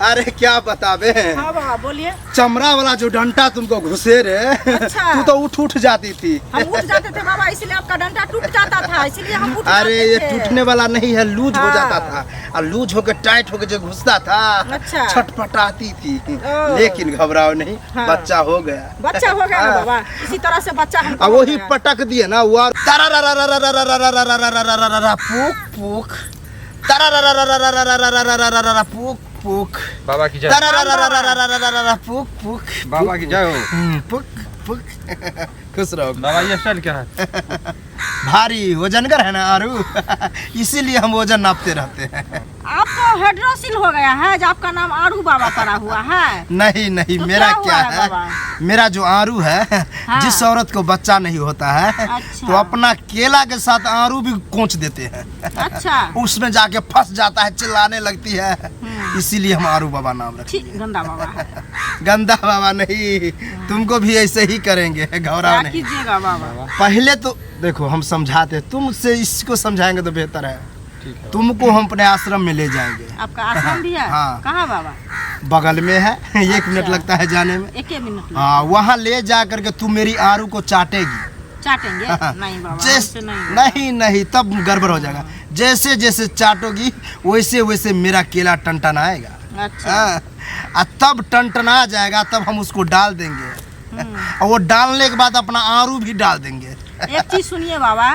अरे क्या बताबे। हाँ बाबा बोलिए। चमड़ा वाला जो डंडा तुमको घुसे रे। अच्छा। तू तो उठ जाती थी। हम उठ जाते थे बाबा, इसलिए आपका डंडा टूट जाता था, इसलिए हम उठ अरे जाते ये थे। टूटने वाला नहीं है, लूज हो हाँ। जाता था और लूज होकर टाइट होकर जो घुसता था अच्छा। छटपटाती थी। ओ। लेकिन घबराओ नहीं, हाँ। बच्चा हो गया। बच्चा हो गया ना हाँ। बाबा, इसी तरह से बच्चा हमको अब हो वही गया। पटक दिए ना वो पूक पूक पूक पूक बाबा की जय। पूक पूक बाबा की जय हो। पुक पुक। खुश रहो बाबा ये स्टाइल क्या है? भारी वजनगर है ना आरू। इसीलिए हम वजन नापते रहते हैं। आपको हाइड्रोसिल हो गया है, जो आपका नाम आरू बाबा पड़ा हुआ है। नहीं नहीं, तो मेरा क्या क्या हुआ है है, बाबा? मेरा जो आरू है, हाँ। जिस औरत को बच्चा नहीं होता है अच्छा। तो अपना केला के साथ आरू भी कोंच देते हैं। अच्छा। उसमें जाके फंस जाता है, चिल्लाने लगती है। इसीलिए हम आरू बाबा नाम रखे। ठीक गंदा बाबा है। गंदा बाबा नहीं, तुमको भी ऐसे ही करेंगे, घबराओ क्या नहीं। कीजिएगा बाबा? पहले तो देखो हम समझाते, तुमसे इसको समझाएंगे तो बेहतर है। ठीक है। तुमको हम अपने आश्रम में ले जाएंगे। आपका आश्रम भी है? हाँ। कहाँ बाबा? बगल में है। 1 मिनट अच्छा। लगता है जाने में। 1 मिनट में हाँ, वहाँ ले जा करके तू मेरी आरू को चाटेगी। चाटेंगे? नहीं बाबा, जैसे हमसे नहीं। नहीं नहीं, तब गड़बड़ हो जाएगा। जैसे जैसे चाटोगी वैसे वैसे मेरा केला टनटन आएगा। अच्छा। और तब टनटना जाएगा, तब हम उसको डाल देंगे। और वो डालने के बाद अपना आरू भी डाल देंगे। एक चीज सुनिए बाबा,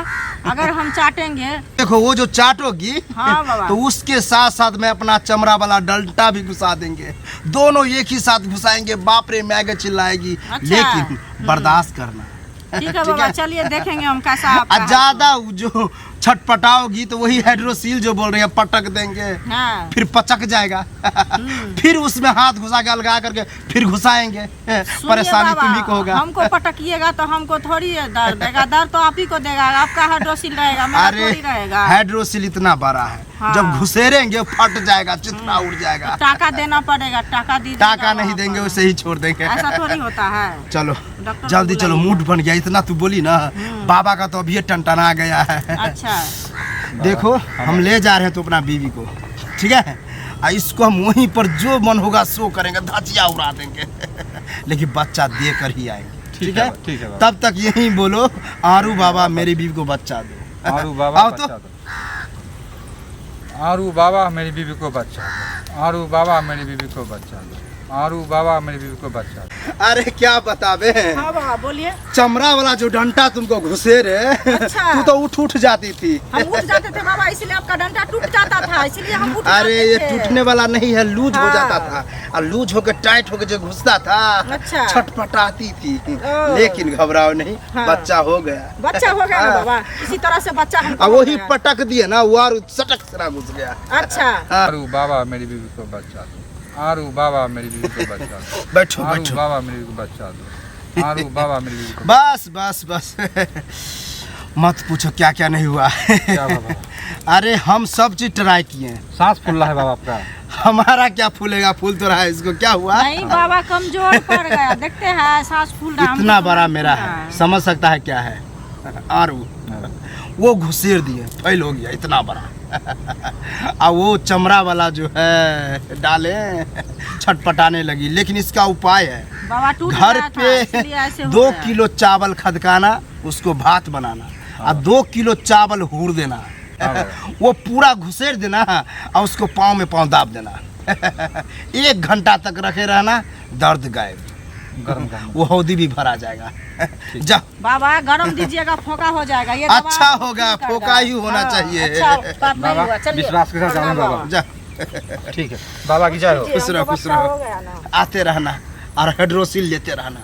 अगर हम चाटेंगे। देखो वो जो चाटोगी, हाँ बाबा। तो उसके साथ साथ में अपना चमड़ा वाला डंडा भी घुसा देंगे। दोनों एक ही साथ घुसाएंगे। बाप रे मैगे चिल्लाएगी। अच्छा। लेकिन बर्दाश्त करना। ठीक है बाबा, चलिए देखेंगे हम कैसा आपका ज्यादा जो छटपटाओगी तो वही हाइड्रोसील जो बोल रही है पटक देंगे। हाँ। फिर पचक जाएगा। फिर उसमें हाथ घुसा के अलगा करके फिर घुसाएंगे। सुनिए परेशानी बाबा, तुम्ही को होगा। हमको पटकिएगा तो हमको थोड़ी दर्द देगा, दर्द तो आप ही को देगा। आपका हाइड्रोसिल रहेगा, मेरा अरे थोड़ी रहेगा। हाइड्रोसील इतना बड़ा है, हाँ। जब घुसेरेंगे फट जाएगा, चित्रा उड़ जाएगा। टाका देना पड़ेगा, टाका दीजिएगा। टाका नहीं देंगे, वैसे ही छोड़ देंगे। ऐसा थोड़ी होता है। चलो डॉक्टर जल्दी को चलो, बुलाइए। मूड बन गया। इतना तू बोली ना, बाबा का तो अभी टनटना गया है। अच्छा। देखो हम ले जा रहे हैं तो अपना बीवी को, ठीक है। और इसको हम वहीं पर जो मन होगा सो करेंगे, धचिया उड़ा देंगे। लेकिन बच्चा दे कर ही आएंगे, ठीक है। ठीक है बाबा। तब तक यहीं बोलो, आरू बाबा मेरी बीवी को बच्चा दो। आरू बाबा आओ बच्चा तो। दो। आरू बाबा मेरी बीवी को बच्चा दो। आरू बाबा मेरी बीवी को बच्चा दो। आरू बाबा मेरी बीवी को बच्चा दो। अरे क्या बताबे। हाँ बाबा बोलिए। चमड़ा वाला जो डंडा तुमको घुसे रे। अच्छा। तू तो उठ जाती थी। हम उठ जाते थे बाबा, इसलिए आपका डंडा टूट जाता था, इसलिए हम उठ अरे जाते ये थे। टूटने वाला नहीं है, लूज हो हाँ। जाता था और लूज होकर टाइट होकर जो घुसता था अच्छा। छटपटाती थी। ओ। लेकिन घबराओ नहीं, हाँ। बच्चा हो गया। बच्चा हो गया ना हाँ। बाबा, इसी तरह से बच्चा हमको अब हो वही गया। पटक दिए ना, वो और सटक से घुस गया। अच्छा। आरू बाबा मेरी बीवी को बच्चा दो। आरू बाबा मेरी बीवी को बच्चा दो। बैठो आरू बैठो। बाबा मेरी बीवी को बच्चा दो। आरू बाबा मेरी बीवी को बस बस बस। मत पूछो क्या क्या नहीं हुआ। क्या बाबा? अरे हम सब चीज ट्राई किए हैं। सांस फूल रहा है बाबा आपका। हमारा क्या फूलेगा, फूल तो रहा है। इसको क्या हुआ? नहीं बाबा, कमजोर पड़ गया, देखते हैं सांस फूल रहा। इतना हमको बड़ा समझ मेरा नहीं है, रहा समझ सकता है क्या है। आरू वो घुसेर दिए, फैल हो गया इतना बड़ा। और वो चमड़ा वाला जो है डाले, छटपटाने लगी। लेकिन इसका उपाय है, बाबा टूट घर गया था, इसलिए पे ऐसे हो 2 गया। किलो चावल खदकाना, उसको भात बनाना और 2 किलो चावल हूर देना। वो पूरा घुसेर देना और उसको पाँव में पाँव दाब देना। 1 घंटा तक रखे रहना, दर्द गायब। गरम गरम। वो हौदी भी भरा जाएगा। जा। बाबा गरम दीजिएगा, फोका हो जाएगा। ये अच्छा दवा होगा, ठीक कर फोका रहा है। ही होना हाँ, चाहिए। अच्छा बात नहीं बाबा, हुआ, चलिए। विश्वास के साथ जाना बाबा। जा। ठीक है बाबा की जय हो। खुश रहो, हमको खुश बच्चा रहो। हो गया ना। आते रहना और हाइड्रोसिल लेते रहना।